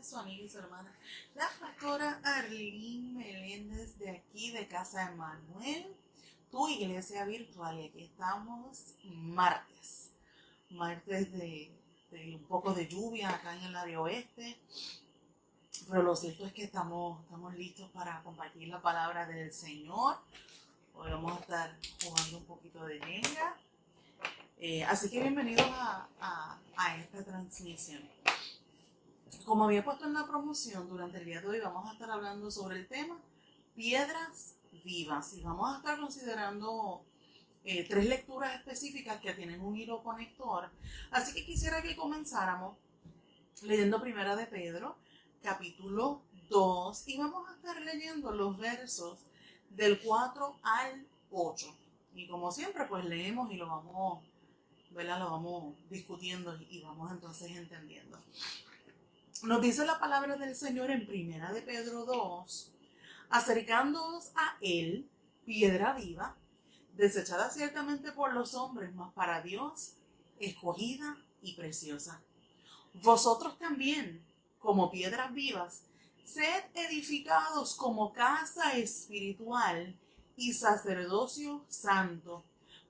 su amiga y su hermana, la pastora Arlene Meléndez de aquí de Casa Emanuel, tu iglesia virtual. Y aquí estamos martes de un poco de lluvia acá en el área oeste, pero lo cierto es que estamos listos para compartir la palabra del Señor. Hoy vamos a estar jugando un poquito de Jenga. Así que bienvenidos a esta transmisión. Como había puesto en la promoción, durante el día de hoy vamos a estar hablando sobre el tema piedras vivas y vamos a estar considerando 3 lecturas específicas que tienen un hilo conector. Así que quisiera que comenzáramos leyendo Primera de Pedro, capítulo 2, y vamos a estar leyendo los versos del 4 al 8. Y como siempre, pues leemos y lo vamos discutiendo y vamos entonces entendiendo. Nos dice la palabra del Señor en Primera de Pedro 2, acercándoos a Él, piedra viva, desechada ciertamente por los hombres, mas para Dios escogida y preciosa. Vosotros también, como piedras vivas, sed edificados como casa espiritual y sacerdocio santo,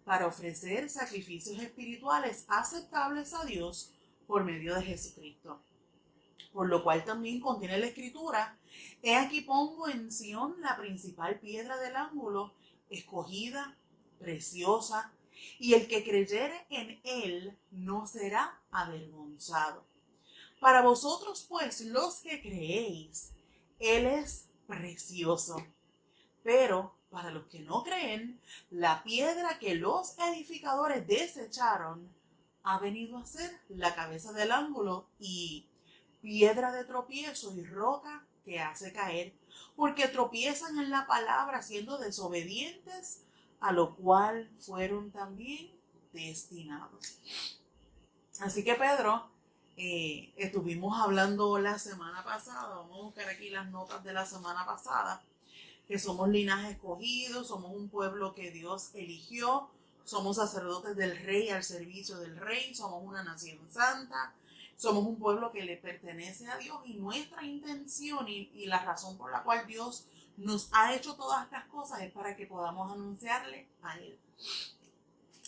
para ofrecer sacrificios espirituales aceptables a Dios por medio de Jesucristo. Por lo cual también contiene la escritura: he aquí pongo en Sión la principal piedra del ángulo, escogida, preciosa, y el que creyere en él no será avergonzado. Para vosotros pues, los que creéis, él es precioso. Pero para los que no creen, la piedra que los edificadores desecharon ha venido a ser la cabeza del ángulo y piedra de tropiezo y roca que hace caer, porque tropiezan en la palabra siendo desobedientes, a lo cual fueron también destinados. Así que Pedro, estuvimos hablando la semana pasada, vamos a buscar aquí las notas de la semana pasada, que somos linaje escogido, somos un pueblo que Dios eligió, somos sacerdotes del rey al servicio del rey, somos una nación santa, somos un pueblo que le pertenece a Dios, y nuestra intención y la razón por la cual Dios nos ha hecho todas estas cosas es para que podamos anunciarle a Él.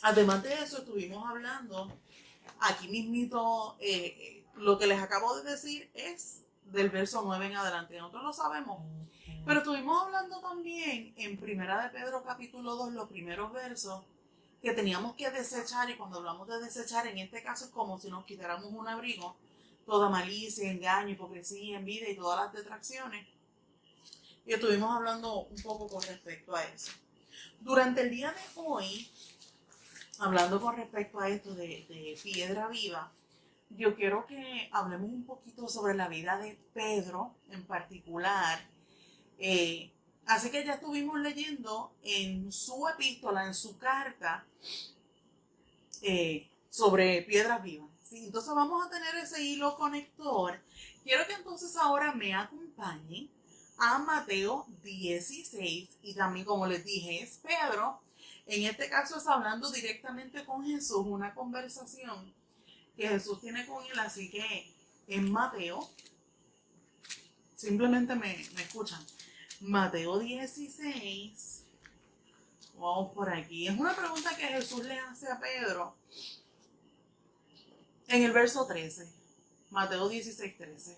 Además de eso, estuvimos hablando aquí mismito, lo que les acabo de decir es del verso 9 en adelante, nosotros lo sabemos, pero estuvimos hablando también en Primera de Pedro capítulo 2, los primeros versos, que teníamos que desechar, y cuando hablamos de desechar, en este caso es como si nos quitáramos un abrigo, toda malicia, engaño, hipocresía, envidia y todas las detracciones. Y estuvimos hablando un poco con respecto a eso. Durante el día de hoy, hablando con respecto a esto de piedra viva, yo quiero que hablemos un poquito sobre la vida de Pedro en particular. Así que ya estuvimos leyendo en su epístola, en su carta, sobre piedras vivas, ¿sí? Entonces vamos a tener ese hilo conector. Quiero que entonces ahora me acompañen a Mateo 16, y también, como les dije, es Pedro. En este caso es hablando directamente con Jesús, una conversación que Jesús tiene con él. Así que en Mateo, simplemente me escuchan. Mateo 16, vamos por aquí. Es una pregunta que Jesús le hace a Pedro en el verso 13. Mateo 16, 13.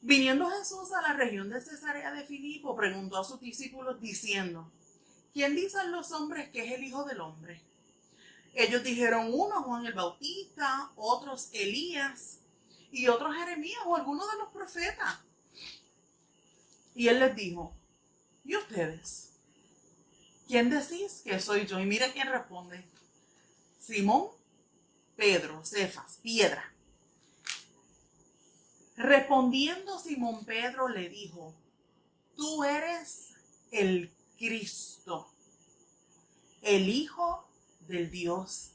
Viniendo Jesús a la región de Cesarea de Filipo, preguntó a sus discípulos diciendo: ¿quién dicen los hombres que es el Hijo del Hombre? Ellos dijeron: uno Juan el Bautista, otros Elías, y otros Jeremías o alguno de los profetas. Y él les dijo: ¿y ustedes? ¿Quién decís que soy yo? Y mira quién responde: Simón Pedro, Cefas, piedra. Respondiendo Simón Pedro le dijo: tú eres el Cristo, el Hijo del Dios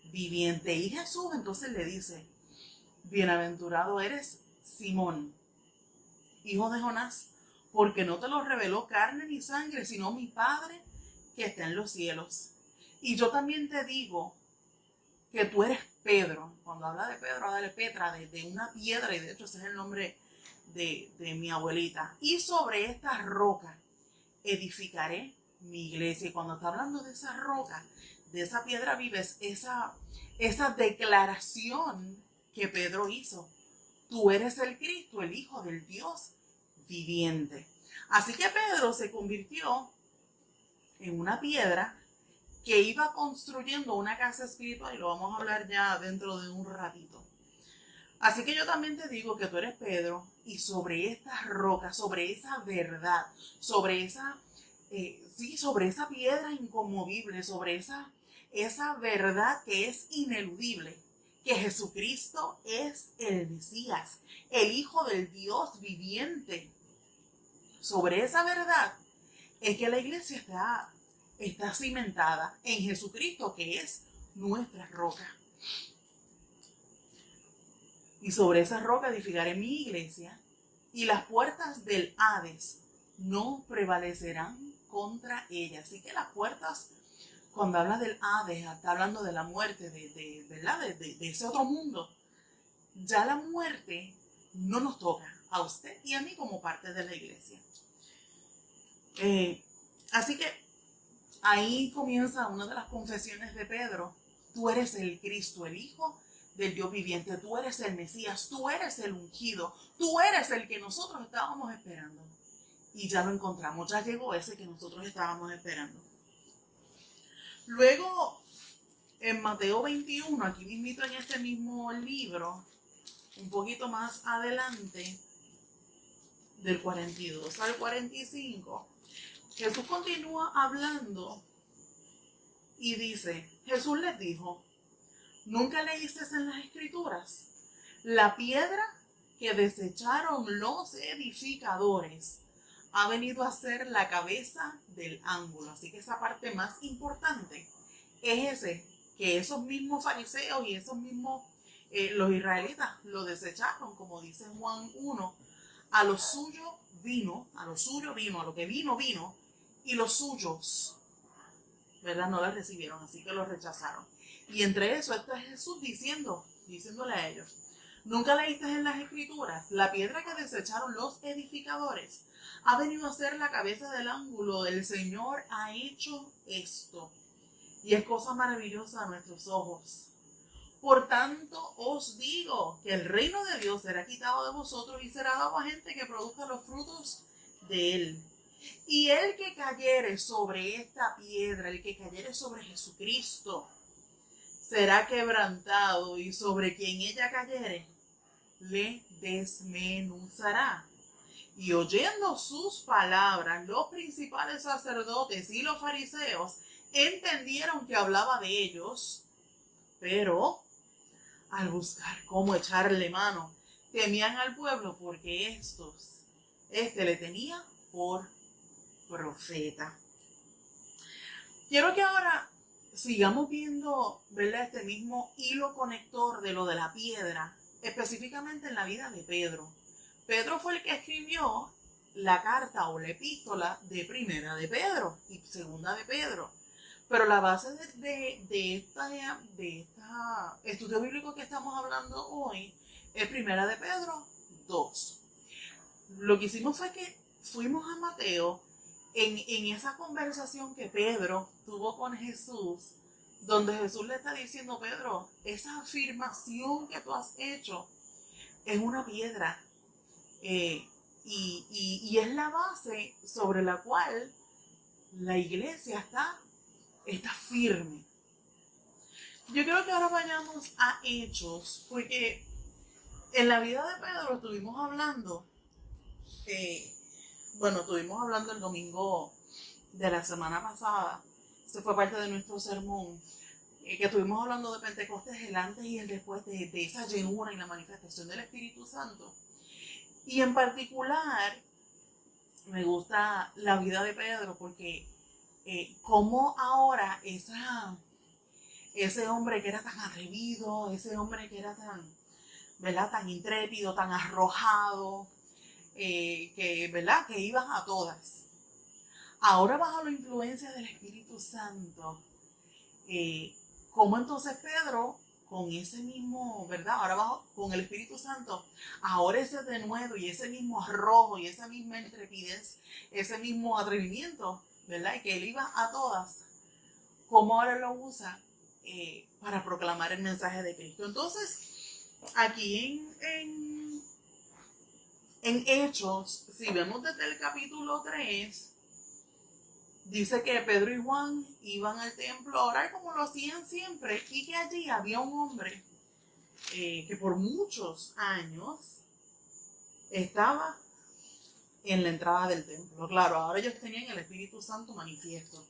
viviente. Y Jesús entonces le dice: bienaventurado eres Simón, hijo de Jonás, porque no te lo reveló carne ni sangre, sino mi Padre que está en los cielos. Y yo también te digo que tú eres Pedro. Cuando habla de Pedro, habla de Petra, de una piedra, y de hecho ese es el nombre de mi abuelita. Y sobre esta roca edificaré mi iglesia. Y cuando está hablando de esa roca, de esa piedra viva, es esa declaración que Pedro hizo. Tú eres el Cristo, el Hijo del Dios viviente. Así que Pedro se convirtió en una piedra que iba construyendo una casa espiritual, y lo vamos a hablar ya dentro de un ratito. Así que yo también te digo que tú eres Pedro, y sobre esta roca, sobre esa verdad, sobre esa, sobre esa piedra inconmovible, sobre esa verdad que es ineludible, que Jesucristo es el Mesías, el Hijo del Dios viviente. Sobre esa verdad es que la iglesia está cimentada en Jesucristo, que es nuestra roca. Y sobre esa roca edificaré mi iglesia, y las puertas del Hades no prevalecerán contra ella. Así que las puertas, cuando habla del Hades, está hablando de la muerte, de ese otro mundo. Ya la muerte no nos toca a usted y a mí como parte de la iglesia. Así que ahí comienza una de las confesiones de Pedro. Tú eres el Cristo, el Hijo del Dios viviente. Tú eres el Mesías, tú eres el ungido, tú eres el que nosotros estábamos esperando. Y ya lo encontramos, ya llegó ese que nosotros estábamos esperando. Luego, en Mateo 21, aquí mismito en este mismo libro, un poquito más adelante, del 42 al 45, Jesús continúa hablando y dice, Jesús les dijo, ¿nunca leíste en las Escrituras? La piedra que desecharon los edificadores ha venido a ser la cabeza del ángulo. Así que esa parte más importante es que esos mismos fariseos y esos mismos, los israelitas, lo desecharon, como dice Juan 1, a lo suyo vino, a lo que vino, y los suyos, ¿verdad? No la recibieron, así que lo rechazaron. Y entre eso está Jesús diciéndole a ellos, ¿nunca leíste en las Escrituras? La piedra que desecharon los edificadores ha venido a ser la cabeza del ángulo. El Señor ha hecho esto, y es cosa maravillosa a nuestros ojos. Por tanto os digo que el reino de Dios será quitado de vosotros y será dado a gente que produzca los frutos de él. Y el que cayere sobre esta piedra, el que cayere sobre Jesucristo, será quebrantado, y sobre quien ella cayere, le desmenuzará. Y oyendo sus palabras, los principales sacerdotes y los fariseos entendieron que hablaba de ellos, pero al buscar cómo echarle mano, temían al pueblo, porque este le tenía por profeta. Quiero que ahora sigamos viendo, ¿verdad?, este mismo hilo conector de lo de la piedra, específicamente en la vida de Pedro. Pedro fue el que escribió la carta o la epístola de Primera de Pedro y Segunda de Pedro. Pero la base de esta estudio bíblico que estamos hablando hoy es Primera de Pedro 2. Lo que hicimos fue que fuimos a Mateo en esa conversación que Pedro tuvo con Jesús, donde Jesús le está diciendo, Pedro, esa afirmación que tú has hecho es una piedra, y es la base sobre la cual la iglesia está firme. Yo creo que ahora vayamos a Hechos, porque en la vida de Pedro estuvimos hablando el domingo de la semana pasada. Ese fue parte de nuestro sermón, que estuvimos hablando de Pentecostés, el antes y el después de esa llenura y la manifestación del Espíritu Santo. Y en particular me gusta la vida de Pedro, porque cómo ahora ese hombre que era tan atrevido, ese hombre que era tan intrépido, tan arrojado, que iban a todas. Ahora, bajo la influencia del Espíritu Santo, cómo entonces Pedro con ese mismo, ¿verdad? Ahora bajo con el Espíritu Santo, ahora ese denuedo y ese mismo arrojo y esa misma intrepidez, ese mismo atrevimiento, ¿verdad? Y que él iba a todas, ¿cómo ahora lo usa para proclamar el mensaje de Cristo? Entonces, aquí en Hechos, si vemos desde el capítulo 3, dice que Pedro y Juan iban al templo a orar como lo hacían siempre y que allí había un hombre que por muchos años estaba en la entrada del templo. Claro, ahora ellos tenían el Espíritu Santo manifiesto.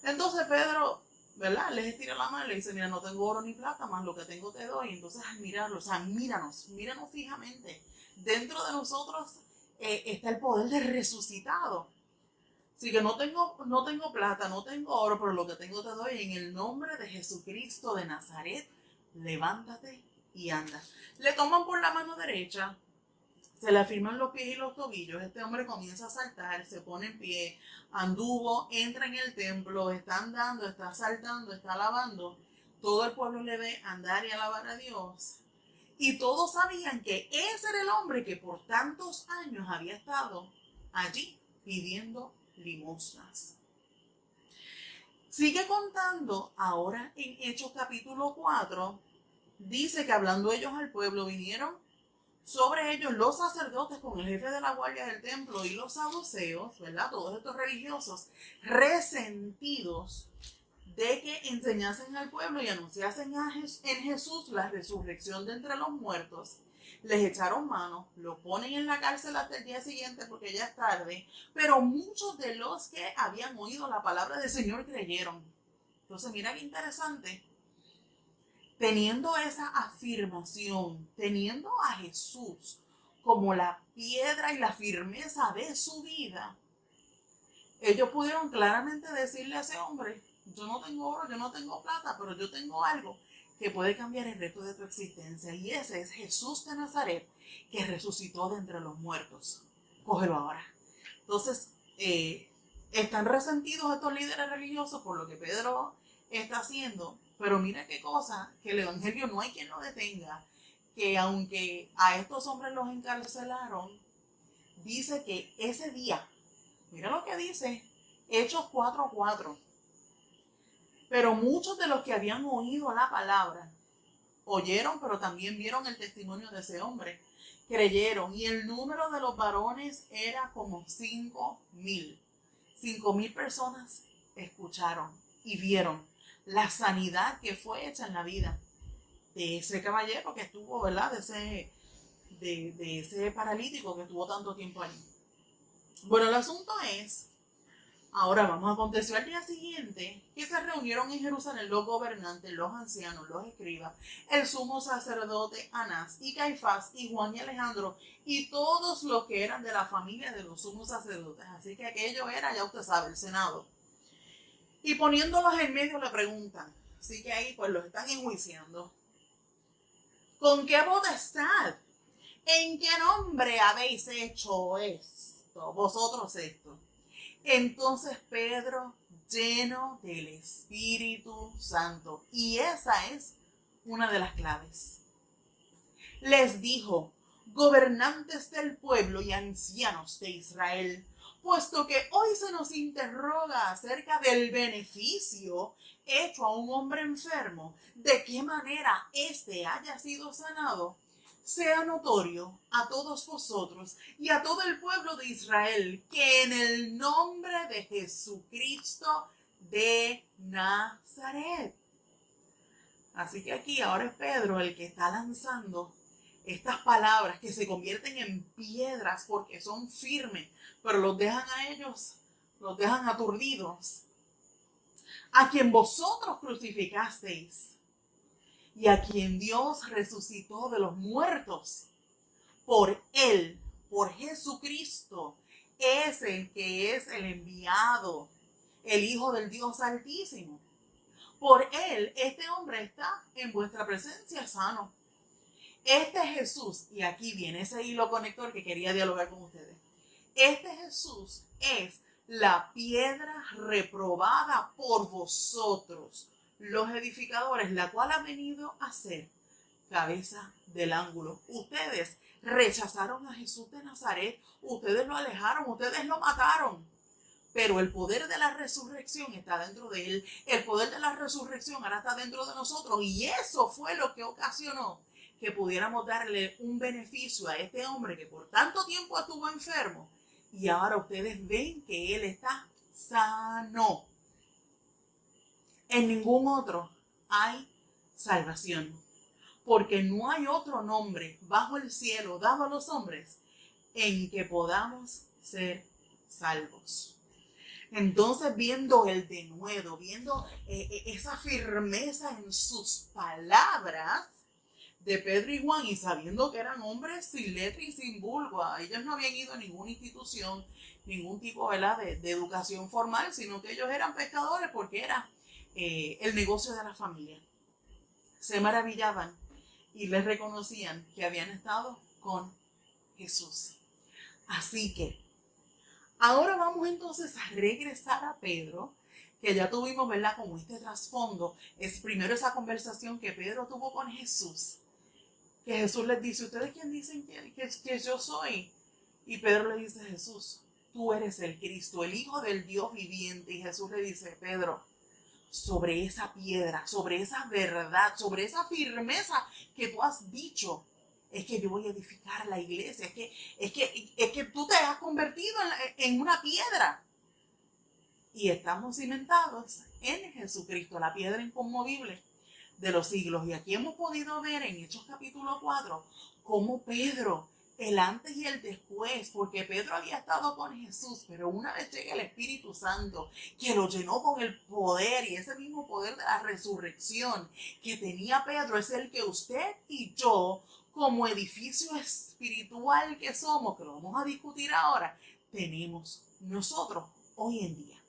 Entonces Pedro, ¿verdad? Les estira la mano y le dice, mira, no tengo oro ni plata, más lo que tengo te doy. Entonces al mirarlo, o sea, míranos fijamente. Dentro de nosotros está el poder del resucitado. Así que no tengo plata, no tengo oro, pero lo que tengo te doy en el nombre de Jesucristo de Nazaret. Levántate y anda. Le toman por la mano derecha, se le afirman los pies y los tobillos. Este hombre comienza a saltar, se pone en pie, anduvo, entra en el templo, está andando, está saltando, está alabando. Todo el pueblo le ve andar y alabar a Dios. Y todos sabían que ese era el hombre que por tantos años había estado allí pidiendo limosnas. Sigue contando ahora en Hechos capítulo 4, dice que hablando ellos al pueblo vinieron sobre ellos los sacerdotes con el jefe de la guardia del templo y los saduceos, ¿verdad? Todos estos religiosos resentidos de que enseñasen al pueblo y anunciasen en Jesús la resurrección de entre los muertos. Les echaron mano, lo ponen en la cárcel hasta el día siguiente porque ya es tarde, pero muchos de los que habían oído la palabra del Señor creyeron. Entonces mira qué interesante. Teniendo esa afirmación, teniendo a Jesús como la piedra y la firmeza de su vida, ellos pudieron claramente decirle a ese hombre, yo no tengo oro, yo no tengo plata, pero yo tengo algo que puede cambiar el resto de tu existencia. Y ese es Jesús de Nazaret, que resucitó de entre los muertos. Cógelo ahora. Entonces, están resentidos estos líderes religiosos por lo que Pedro está haciendo. Pero mira qué cosa, que el evangelio no hay quien lo detenga. Que aunque a estos hombres los encarcelaron, dice que ese día, mira lo que dice, Hechos 4:4. Pero muchos de los que habían oído la palabra, oyeron, pero también vieron el testimonio de ese hombre, creyeron, y el número de los varones era como 5,000. 5,000 personas escucharon y vieron la sanidad que fue hecha en la vida de ese caballero que estuvo, ¿verdad? De ese paralítico que estuvo tanto tiempo allí. Bueno, el asunto es, ahora vamos, aconteció al día siguiente que se reunieron en Jerusalén los gobernantes, los ancianos, los escribas, el sumo sacerdote Anás y Caifás y Juan y Alejandro y todos los que eran de la familia de los sumos sacerdotes. Así que aquello era, ya usted sabe, el Senado. Y poniéndolos en medio le preguntan, así que ahí pues los están enjuiciando. ¿Con qué potestad? ¿En qué nombre habéis hecho esto? Vosotros esto. Entonces Pedro, lleno del Espíritu Santo, y esa es una de las claves, les dijo, gobernantes del pueblo y ancianos de Israel, puesto que hoy se nos interroga acerca del beneficio hecho a un hombre enfermo, de qué manera éste haya sido sanado, sea notorio a todos vosotros y a todo el pueblo de Israel que en el nombre de Jesucristo de Nazaret. Así que aquí ahora es Pedro el que está lanzando estas palabras que se convierten en piedras porque son firmes, pero los dejan a ellos, los dejan aturdidos. A quien vosotros crucificasteis y a quien Dios resucitó de los muertos, por él, por Jesucristo, es el que es el enviado, el Hijo del Dios Altísimo. Por él, este hombre está en vuestra presencia sano. Este Jesús, y aquí viene ese hilo conector que quería dialogar con ustedes. Este Jesús es la piedra reprobada por vosotros, los edificadores, la cual ha venido a ser cabeza del ángulo. Ustedes rechazaron a Jesús de Nazaret, ustedes lo alejaron, ustedes lo mataron. Pero el poder de la resurrección está dentro de él. El poder de la resurrección ahora está dentro de nosotros. Y eso fue lo que ocasionó que pudiéramos darle un beneficio a este hombre que por tanto tiempo estuvo enfermo. Y ahora ustedes ven que él está sano. En ningún otro hay salvación. Porque no hay otro nombre bajo el cielo dado a los hombres en que podamos ser salvos. Entonces, viendo el denuedo, viendo esa firmeza en sus palabras de Pedro y Juan, y sabiendo que eran hombres sin letra y sin vulgo, ellos no habían ido a ninguna institución, ningún tipo, ¿verdad?, de educación formal, sino que ellos eran pescadores porque era el negocio de la familia. Se maravillaban y les reconocían que habían estado con Jesús. Así que ahora vamos entonces a regresar a Pedro, que ya tuvimos, ¿verdad?, como este trasfondo. Es primero esa conversación que Pedro tuvo con Jesús, que Jesús les dice, ¿ustedes quién dicen que yo soy? Y Pedro le dice, Jesús, tú eres el Cristo, el Hijo del Dios viviente. Y Jesús le dice, Pedro, sobre esa piedra, sobre esa verdad, sobre esa firmeza que tú has dicho, es que yo voy a edificar la iglesia. Es que tú te has convertido en una piedra. Y estamos cimentados en Jesucristo, la piedra inconmovible de los siglos. Y aquí hemos podido ver en Hechos capítulo 4 cómo Pedro, el antes y el después, porque Pedro había estado con Jesús, pero una vez llega el Espíritu Santo que lo llenó con el poder, y ese mismo poder de la resurrección que tenía Pedro es el que usted y yo, como edificio espiritual que somos, que lo vamos a discutir ahora, tenemos nosotros hoy en día.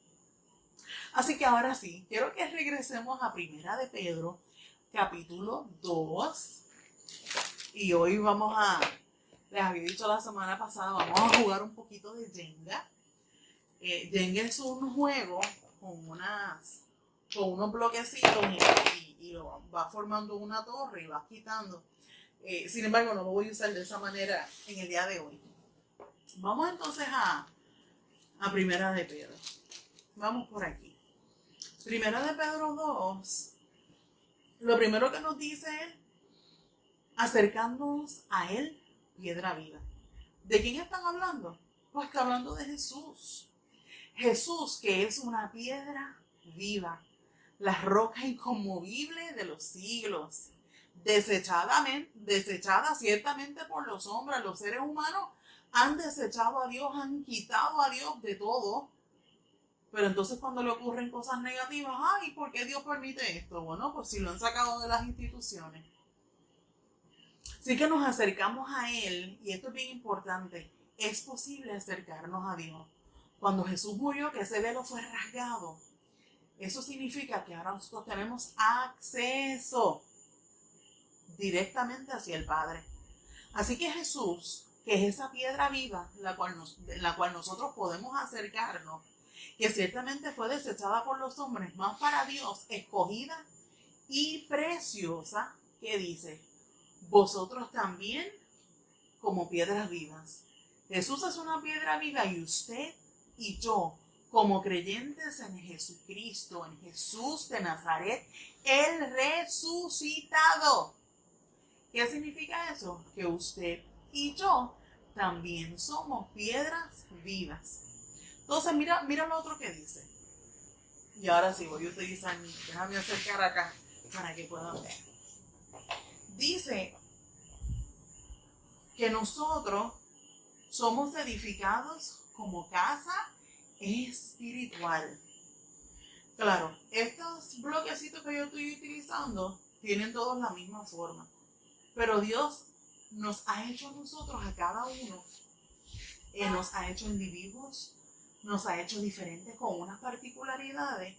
Así que ahora sí, quiero que regresemos a Primera de Pedro, capítulo 2. Y hoy les había dicho la semana pasada, vamos a jugar un poquito de Jenga. Jenga es un juego con unos bloquecitos y lo va formando una torre y va quitando. Sin embargo, no lo voy a usar de esa manera en el día de hoy. Vamos entonces a Primera de Pedro. Vamos por aquí. Primera de Pedro 2, lo primero que nos dice es acercándonos a él, piedra viva. ¿De quién están hablando? Pues está hablando de Jesús. Jesús, que es una piedra viva, la roca inconmovible de los siglos, desechada ciertamente por los hombres. Los seres humanos han desechado a Dios, han quitado a Dios de todo. Pero entonces cuando le ocurren cosas negativas, ay, ¿por qué Dios permite esto? Bueno, pues si lo han sacado de las instituciones. Así que nos acercamos a Él, y esto es bien importante, es posible acercarnos a Dios. Cuando Jesús murió, que ese velo fue rasgado, eso significa que ahora nosotros tenemos acceso directamente hacia el Padre. Así que Jesús, que es esa piedra viva, en la cual nosotros podemos acercarnos, que ciertamente fue desechada por los hombres, más para Dios, escogida y preciosa, que dice, vosotros también como piedras vivas. Jesús es una piedra viva y usted y yo, como creyentes en Jesucristo, en Jesús de Nazaret, el resucitado. ¿Qué significa eso? Que usted y yo también somos piedras vivas. Entonces, mira lo otro que dice. Y ahora sí, voy a utilizar, déjame acercar acá para que puedan ver. Dice que nosotros somos edificados como casa espiritual. Claro, estos bloquecitos que yo estoy utilizando tienen todos la misma forma. Pero Dios nos ha hecho a nosotros, a cada uno, nos ha hecho individuos, nos ha hecho diferentes con unas particularidades.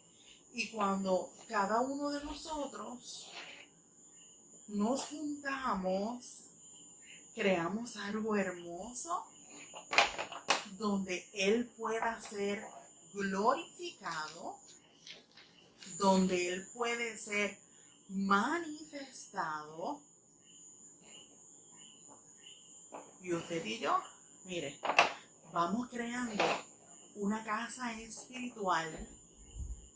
Y cuando cada uno de nosotros nos juntamos, creamos algo hermoso donde Él pueda ser glorificado donde Él puede ser manifestado. Y usted y yo, mire, vamos creando una casa espiritual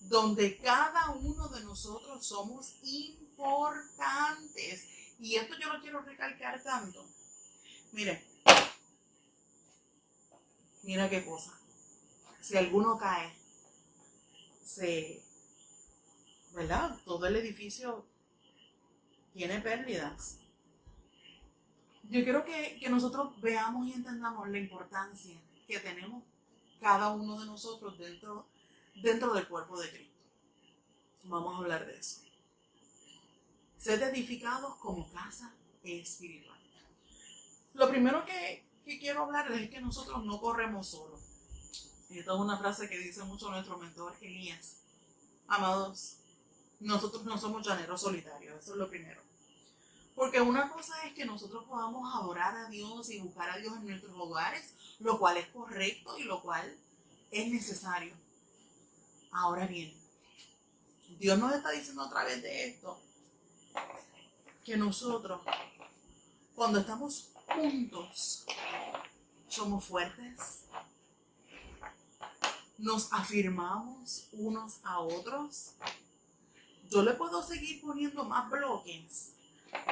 donde cada uno de nosotros somos importantes. Y esto yo lo quiero recalcar tanto. Mire, mira qué cosa. Si alguno cae, ¿verdad? Todo el edificio tiene pérdidas. Yo quiero que nosotros veamos y entendamos la importancia que tenemos cada uno de nosotros dentro del cuerpo de Cristo. Vamos a hablar de eso. Ser edificados como casa espiritual. Lo primero que quiero hablarles es que nosotros no corremos solos. Y esta es una frase que dice mucho nuestro mentor Elías. Amados, nosotros no somos llaneros solitarios, eso es lo primero. Porque una cosa es que nosotros podamos adorar a Dios y buscar a Dios en nuestros hogares, lo cual es correcto y lo cual es necesario. Ahora bien, Dios nos está diciendo a través de esto que nosotros, cuando estamos juntos, somos fuertes, nos afirmamos unos a otros. Yo le puedo seguir poniendo más bloques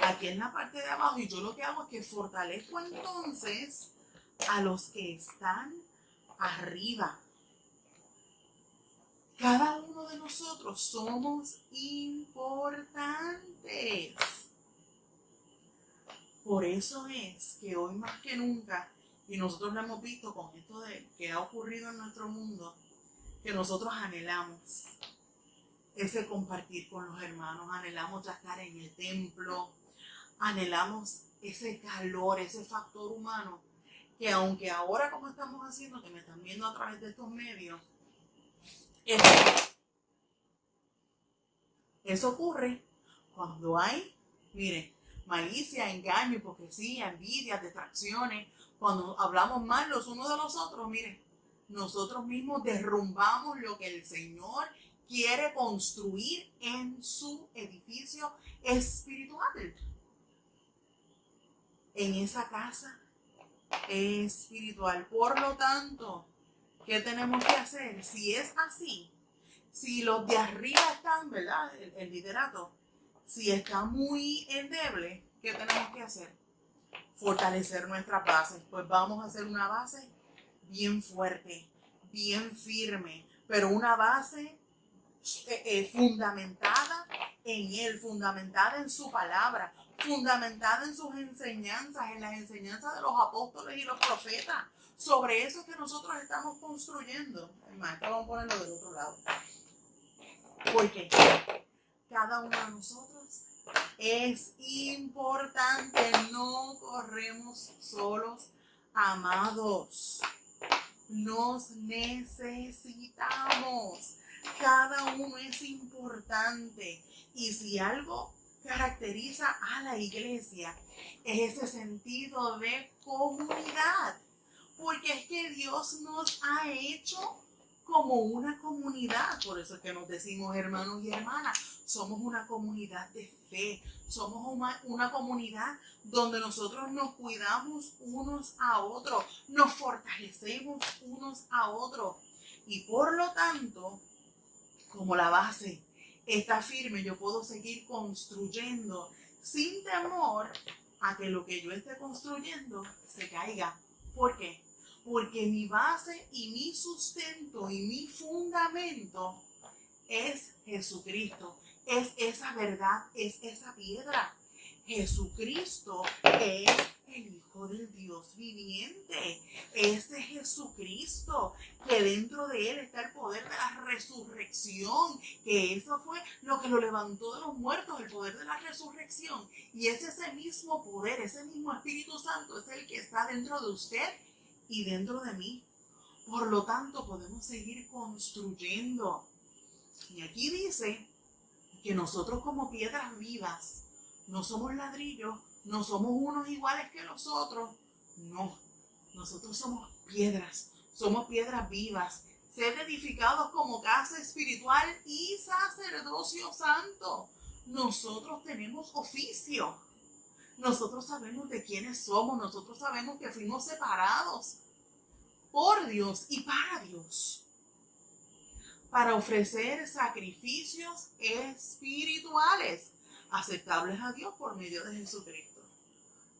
aquí en la parte de abajo y yo lo que hago es que fortalezco entonces a los que están arriba. Cada uno de nosotros somos importantes. Por eso es que hoy más que nunca, y nosotros lo hemos visto con esto de que ha ocurrido en nuestro mundo, que nosotros anhelamos ese compartir con los hermanos, anhelamos ya estar en el templo, anhelamos ese calor, ese factor humano, que aunque ahora como estamos haciendo, que me están viendo a través de estos medios, eso ocurre cuando hay, miren, malicia, engaño, hipocresía, envidia, distracciones. Cuando hablamos mal los unos de los otros, miren, nosotros mismos derrumbamos lo que el Señor quiere construir en su edificio espiritual. En esa casa espiritual. Por lo tanto, ¿qué tenemos que hacer? Si es así, si los de arriba están, ¿verdad? El liderato, si está muy endeble, ¿qué tenemos que hacer? Fortalecer nuestras bases. Pues vamos a hacer una base bien fuerte, bien firme, pero una base fundamentada en Él, fundamentada en su palabra, fundamentada en sus enseñanzas, en las enseñanzas de los apóstoles y los profetas. Sobre eso es que nosotros estamos construyendo. Es más, vamos a ponerlo del otro lado. Porque cada uno de nosotros es importante, no corremos solos, amados. Nos necesitamos. Cada uno es importante. Y si algo caracteriza a la iglesia es ese sentido de comunidad. Porque es que Dios nos ha hecho como una comunidad. Por eso es que nos decimos hermanos y hermanas. Somos una comunidad de fe. Somos una comunidad donde nosotros nos cuidamos unos a otros. Nos fortalecemos unos a otros. Y por lo tanto, como la base está firme, yo puedo seguir construyendo sin temor a que lo que yo esté construyendo se caiga. ¿Por qué? Porque mi base y mi sustento y mi fundamento es Jesucristo. Es esa verdad, es esa piedra. Jesucristo es el Hijo del Dios viviente. Ese Jesucristo, que dentro de Él está el poder de la resurrección, que eso fue lo que lo levantó de los muertos, el poder de la resurrección. Y es ese mismo poder, ese mismo Espíritu Santo, es el que está dentro de usted y dentro de mí. Por lo tanto, podemos seguir construyendo. Y aquí dice que nosotros como piedras vivas, no somos ladrillos, no somos unos iguales que los otros. No, nosotros somos piedras vivas Sed edificados como casa espiritual y sacerdocio santo. Nosotros tenemos oficio. Nosotros sabemos de quiénes somos. Nosotros sabemos que fuimos separados por Dios y para Dios, para ofrecer sacrificios espirituales aceptables a Dios por medio de Jesucristo.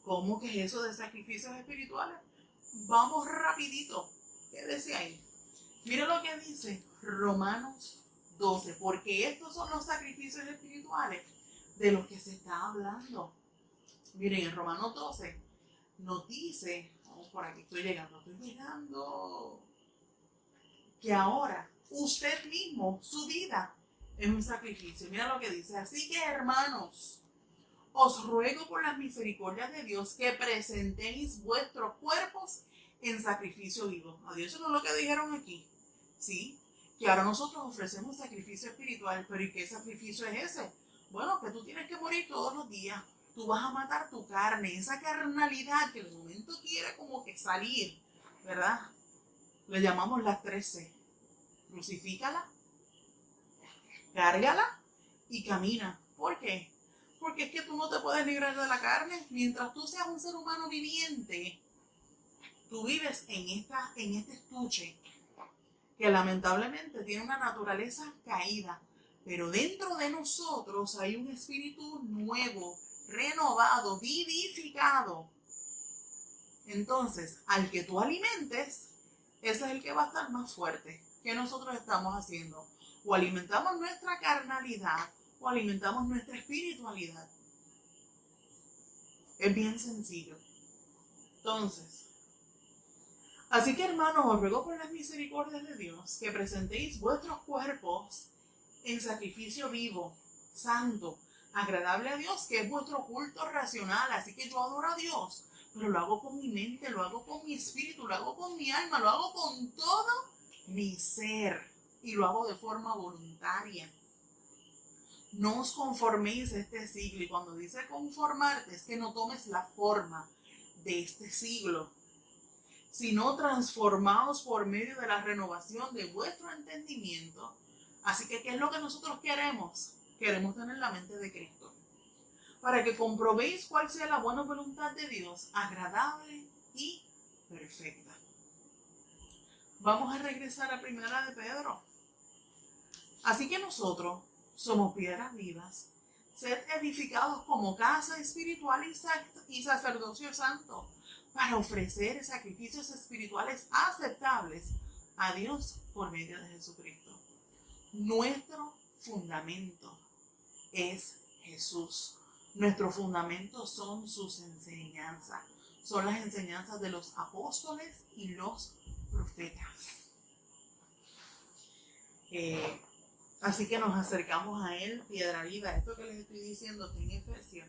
¿Cómo que es eso de sacrificios espirituales? Vamos rapidito. ¿Qué decía ahí? Mira lo que dice Romanos 12, porque estos son los sacrificios espirituales de los que se está hablando. Miren, en Romanos 12 nos dice, vamos por aquí, estoy llegando, que ahora usted mismo, su vida, es un sacrificio. Mira lo que dice. Así que, hermanos, os ruego por las misericordias de Dios que presentéis vuestros cuerpos en sacrificio vivo. A Dios, eso no es lo que dijeron aquí. Sí, que ahora nosotros ofrecemos sacrificio espiritual. Pero ¿y qué sacrificio es ese? Bueno, que tú tienes que morir todos los días. Tú vas a matar tu carne, esa carnalidad que de momento quiere como que salir, ¿verdad? Le llamamos las 13. Crucifícala, cárgala y camina. ¿Por qué? Porque es que tú no te puedes librar de la carne. Mientras tú seas un ser humano viviente, tú vives en este estuche que lamentablemente tiene una naturaleza caída. Pero dentro de nosotros hay un espíritu nuevo, renovado, vivificado. Entonces, al que tú alimentes, ese es el que va a estar más fuerte. ¿Qué nosotros estamos haciendo? O alimentamos nuestra carnalidad o alimentamos nuestra espiritualidad. Es bien sencillo. Entonces, así que, hermanos, os ruego por las misericordias de Dios que presentéis vuestros cuerpos en sacrificio vivo, santo, agradable a Dios, que es vuestro culto racional. Así que yo adoro a Dios, pero lo hago con mi mente, lo hago con mi espíritu, lo hago con mi alma, lo hago con todo mi ser y lo hago de forma voluntaria. No os conforméis a este siglo, y cuando dice conformarte es que no tomes la forma de este siglo, sino transformaos por medio de la renovación de vuestro entendimiento. Así que, ¿qué es lo que nosotros queremos? Queremos tener la mente de Cristo, para que comprobéis cuál sea la buena voluntad de Dios, agradable y perfecta. Vamos a regresar a Primera de Pedro. Así que nosotros somos piedras vivas, sed edificados como casa espiritual y sacerdocio santo, para ofrecer sacrificios espirituales aceptables a Dios por medio de Jesucristo. Nuestro fundamento es Jesús. Nuestro fundamento son sus enseñanzas. Son las enseñanzas de los apóstoles y los profetas. Así que nos acercamos a Él, piedra viva. Esto que les estoy diciendo está en Efesios.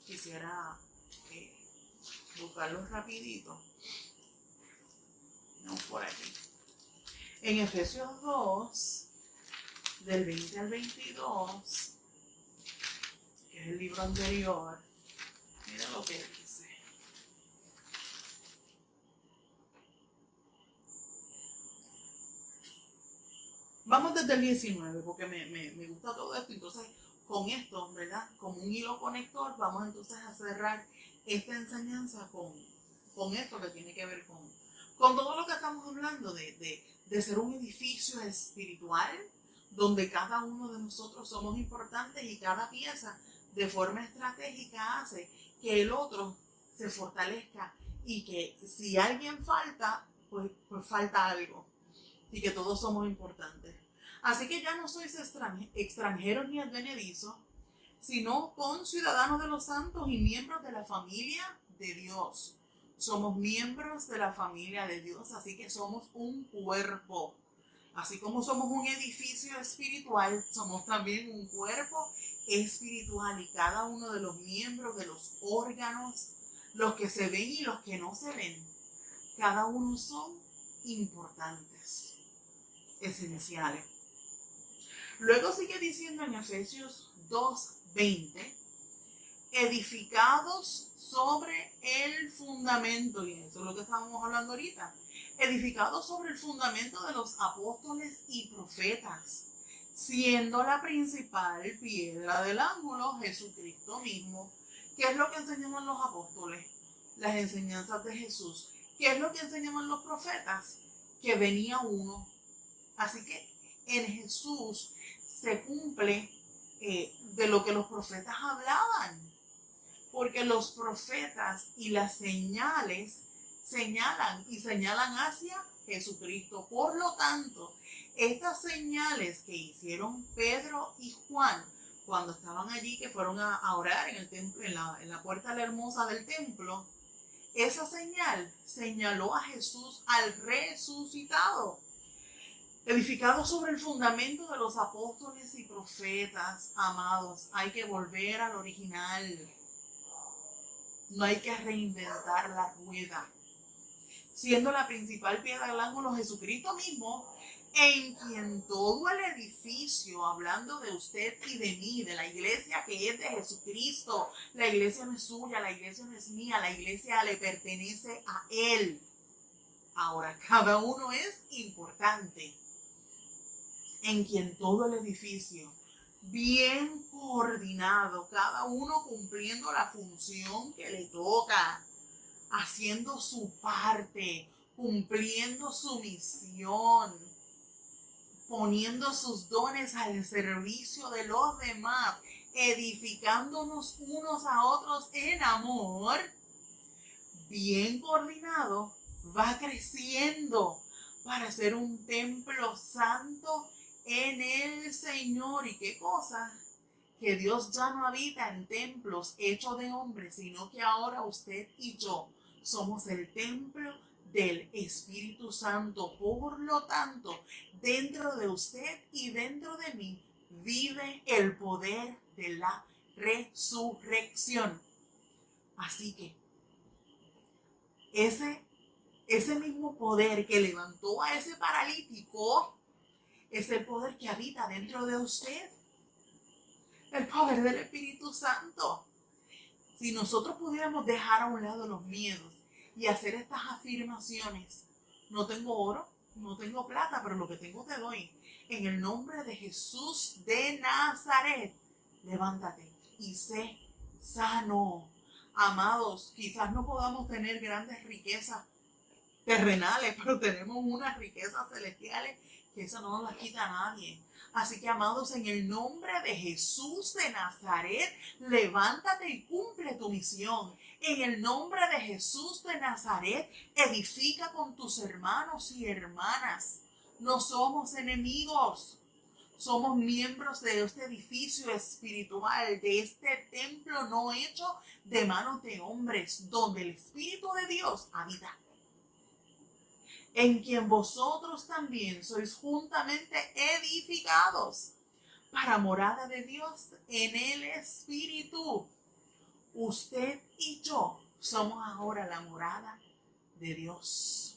Quisiera buscarlo rapidito. Vamos por aquí. En Efesios 2, del 20 al 22, que es el libro anterior, mira lo que dice. Vamos desde el 19, porque me gusta todo esto. Entonces, con esto, ¿verdad? Como un hilo conector, vamos entonces a cerrar esta enseñanza con esto que tiene que ver con todo lo que estamos hablando de ser un edificio espiritual, donde cada uno de nosotros somos importantes y cada pieza de forma estratégica hace que el otro se fortalezca y que si alguien falta, pues falta algo. Y que todos somos importantes. Así que ya no sois extranjeros ni advenedizos, sino conciudadanos de los santos y miembros de la familia de Dios. Somos miembros de la familia de Dios, así que somos un cuerpo. Así como somos un edificio espiritual, somos también un cuerpo espiritual, y cada uno de los miembros, de los órganos, los que se ven y los que no se ven, cada uno son importantes, esenciales. Luego sigue diciendo en Efesios 2:20, edificados sobre el fundamento, y eso es lo que estábamos hablando ahorita, edificado sobre el fundamento de los apóstoles y profetas, siendo la principal piedra del ángulo Jesucristo mismo. ¿Qué es lo que enseñaban los apóstoles? Las enseñanzas de Jesús. ¿Qué es lo que enseñaban los profetas? Que venía uno. Así que en Jesús se cumple de lo que los profetas hablaban, porque los profetas y las señales señalan hacia Jesucristo. Por lo tanto, estas señales que hicieron Pedro y Juan cuando estaban allí, que fueron a orar en el templo, en la puerta de la hermosa del templo, esa señal señaló a Jesús al resucitado, edificado sobre el fundamento de los apóstoles y profetas. Amados, hay que volver al original. No hay que reinventar la rueda. Siendo la principal piedra del ángulo Jesucristo mismo, en quien todo el edificio, hablando de usted y de mí, de la iglesia que es de Jesucristo, la iglesia no es suya, la iglesia no es mía, la iglesia le pertenece a Él. Ahora, cada uno es importante. En quien todo el edificio, bien coordinado, cada uno cumpliendo la función que le toca, haciendo su parte, cumpliendo su misión, poniendo sus dones al servicio de los demás, edificándonos unos a otros en amor, bien coordinado, va creciendo para ser un templo santo en el Señor. ¿Y qué cosa? Que Dios ya no habita en templos hechos de hombres, sino que ahora usted y yo somos el templo del Espíritu Santo. Por lo tanto, dentro de usted y dentro de mí vive el poder de la resurrección. Así que ese mismo poder que levantó a ese paralítico es el poder que habita dentro de usted. El poder del Espíritu Santo. Si nosotros pudiéramos dejar a un lado los miedos y hacer estas afirmaciones: no tengo oro, no tengo plata, pero lo que tengo te doy. En el nombre de Jesús de Nazaret, levántate y sé sano. Amados, quizás no podamos tener grandes riquezas terrenales, pero tenemos unas riquezas celestiales que eso no nos las quita nadie. Así que, amados, en el nombre de Jesús de Nazaret, levántate y cumple tu misión. En el nombre de Jesús de Nazaret, edifica con tus hermanos y hermanas. No somos enemigos. Somos miembros de este edificio espiritual, de este templo no hecho de manos de hombres, donde el Espíritu de Dios habita, en quien vosotros también sois juntamente edificados para morada de Dios en el Espíritu. Usted y yo somos ahora la morada de Dios,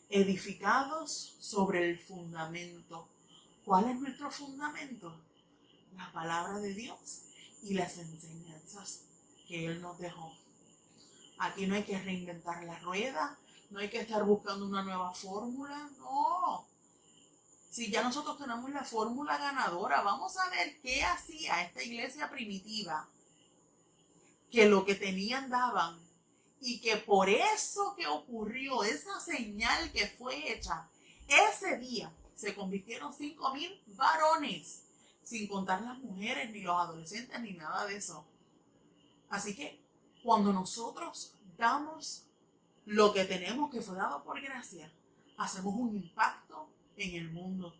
edificados sobre el fundamento. ¿Cuál es nuestro fundamento? La palabra de Dios y las enseñanzas que Él nos dejó. Aquí no hay que reinventar la rueda, no hay que estar buscando una nueva fórmula, no. Si ya nosotros tenemos la fórmula ganadora, vamos a ver qué hacía esta iglesia primitiva, que lo que tenían daban, y que por eso que ocurrió, esa señal que fue hecha, ese día se convirtieron 5,000 varones, sin contar las mujeres, ni los adolescentes, ni nada de eso. Así que cuando nosotros damos lo que tenemos, que fue dado por gracia, hacemos un impacto en el mundo.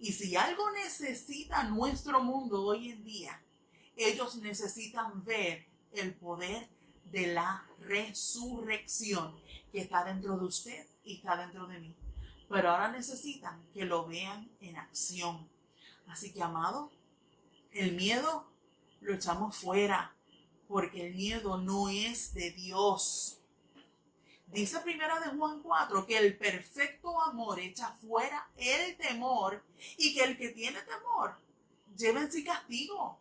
Y si algo necesita nuestro mundo hoy en día, ellos necesitan ver el poder de la resurrección que está dentro de usted y está dentro de mí. Pero ahora necesitan que lo vean en acción. Así que, amado, el miedo lo echamos fuera, porque el miedo no es de Dios. Dice primera de Juan 4 que el perfecto amor echa fuera el temor, y que el que tiene temor lleva en sí castigo.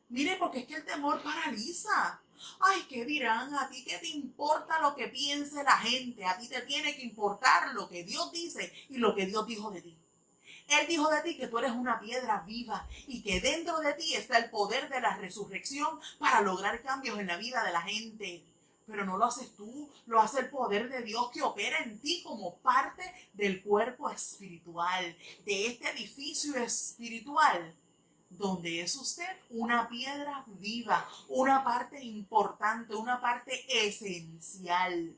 Mire, porque es que el temor paraliza. Ay, ¿qué dirán? ¿A ti qué te importa lo que piense la gente? A ti te tiene que importar lo que Dios dice y lo que Dios dijo de ti. Él dijo de ti que tú eres una piedra viva y que dentro de ti está el poder de la resurrección para lograr cambios en la vida de la gente. Pero no lo haces tú, lo hace el poder de Dios que opera en ti como parte del cuerpo espiritual, de este edificio espiritual, donde es usted una piedra viva, una parte importante, una parte esencial.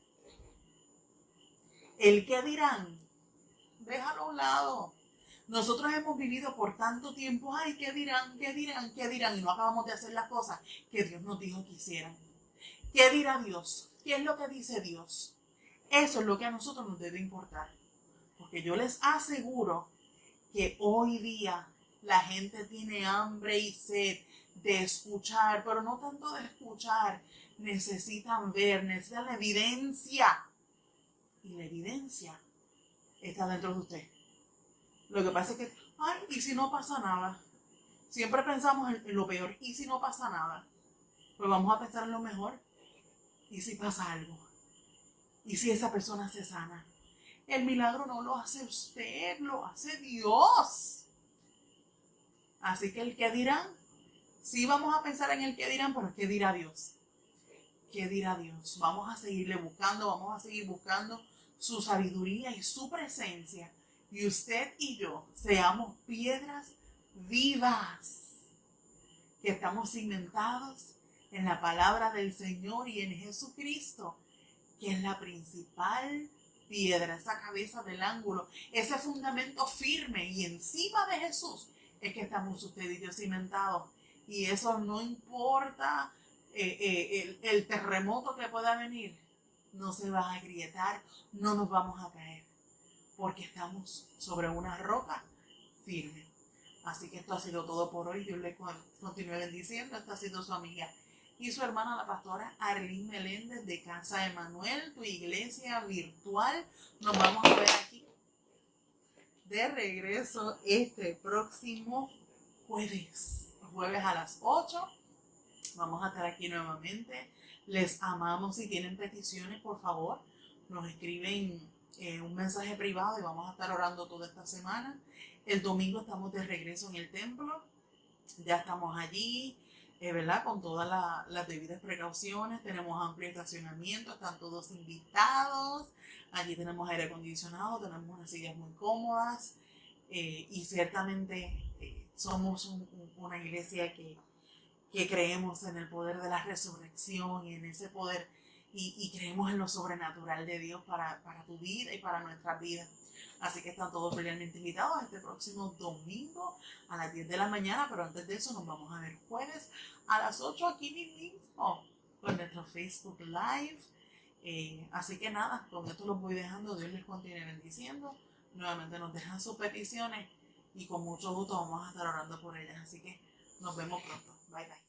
El que dirán, déjalo a un lado. Nosotros hemos vivido por tanto tiempo, ay, ¿qué dirán? ¿Qué dirán? ¿Qué dirán? Y no acabamos de hacer las cosas que Dios nos dijo que hicieran. ¿Qué dirá Dios? ¿Qué es lo que dice Dios? Eso es lo que a nosotros nos debe importar. Porque yo les aseguro que hoy día la gente tiene hambre y sed de escuchar, pero no tanto de escuchar, necesitan ver, necesitan la evidencia. Y la evidencia está dentro de usted. Lo que pasa es que, ay, ¿y si no pasa nada? Siempre pensamos en lo peor. ¿Y si no pasa nada? Pues vamos a pensar en lo mejor. ¿Y si pasa algo? ¿Y si esa persona se sana? El milagro no lo hace usted, lo hace Dios. Así que el que dirán, sí vamos a pensar en el que dirán, pero ¿qué dirá Dios? ¿Qué dirá Dios? Vamos a seguirle buscando, vamos a seguir buscando su sabiduría y su presencia. Y usted y yo seamos piedras vivas, que estamos cimentados en la palabra del Señor y en Jesucristo, que es la principal piedra, esa cabeza del ángulo, ese fundamento firme. Y encima de Jesús es que estamos usted y yo cimentados. Y eso no importa el terremoto que pueda venir, no se va a agrietar, no nos vamos a caer, porque estamos sobre una roca firme. Así que esto ha sido todo por hoy. Dios le continúe bendiciendo. Esta ha sido su amiga y su hermana, la pastora Arlene Meléndez, de Casa Emanuel, tu iglesia virtual. Nos vamos a ver aquí de regreso este próximo jueves a las 8. Vamos a estar aquí nuevamente. Les amamos. Si tienen peticiones, por favor, nos escriben un mensaje privado y vamos a estar orando toda esta semana. El domingo estamos de regreso en el templo. Ya estamos allí, ¿verdad? Con todas las debidas precauciones. Tenemos amplio estacionamiento, están todos invitados. Allí tenemos aire acondicionado, tenemos unas sillas muy cómodas. Y ciertamente somos una iglesia que creemos en el poder de la resurrección y en ese poder y creemos en lo sobrenatural de Dios para tu vida y para nuestra vida. Así que están todos realmente invitados este próximo domingo a las 10 de la mañana, pero antes de eso nos vamos a ver jueves a las 8 aquí mismo con nuestro Facebook Live. Así que nada, con esto los voy dejando. Dios les continúe bendiciendo. Nuevamente nos dejan sus peticiones y con mucho gusto vamos a estar orando por ellas. Así que nos vemos pronto. Bye bye.